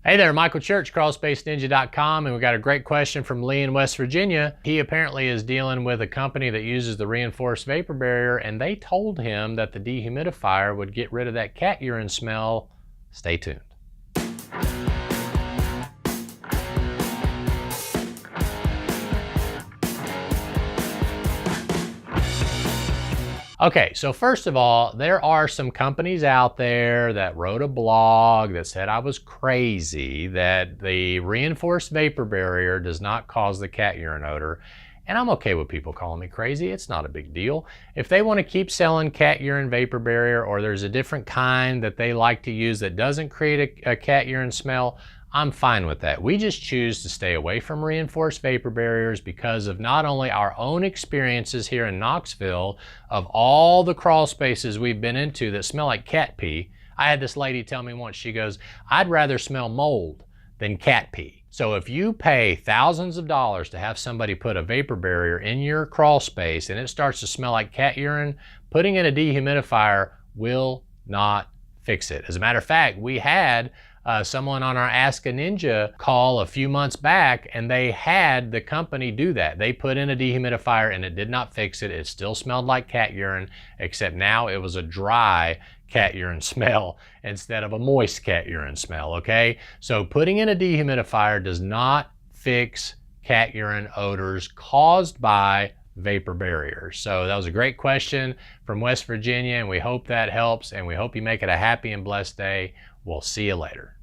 Hey there, Michael Church, crawlspaceninja.com, and we got a great question from Lee in West Virginia. He apparently is dealing with a company that uses the reinforced vapor barrier, and they told him that the dehumidifier would get rid of that cat urine smell. Stay tuned. Okay, so first of all, there are some companies out there that wrote a blog that said I was crazy, that the reinforced vapor barrier does not cause the cat urine odor. And I'm okay with people calling me crazy. It's not a big deal. If they want to keep selling cat urine vapor barrier, or there's a different kind that they like to use that doesn't create a cat urine smell, I'm fine with that. We just choose to stay away from reinforced vapor barriers because of not only our own experiences here in Knoxville of all the crawl spaces we've been into that smell like cat pee. I had this lady tell me once, she goes, I'd rather smell mold than cat pee. So if you pay thousands of dollars to have somebody put a vapor barrier in your crawl space and it starts to smell like cat urine, putting in a dehumidifier will not fix it. As a matter of fact, we had someone on our Ask a Ninja call a few months back, and they had the company do that. They put in a dehumidifier and it did not fix it. It still smelled like cat urine, except now it was a dry cat urine smell instead of a moist cat urine smell, okay? So putting in a dehumidifier does not fix cat urine odors caused by vapor barriers. So that was a great question from West Virginia, and we hope that helps, and we hope you make it a happy and blessed day. We'll see you later.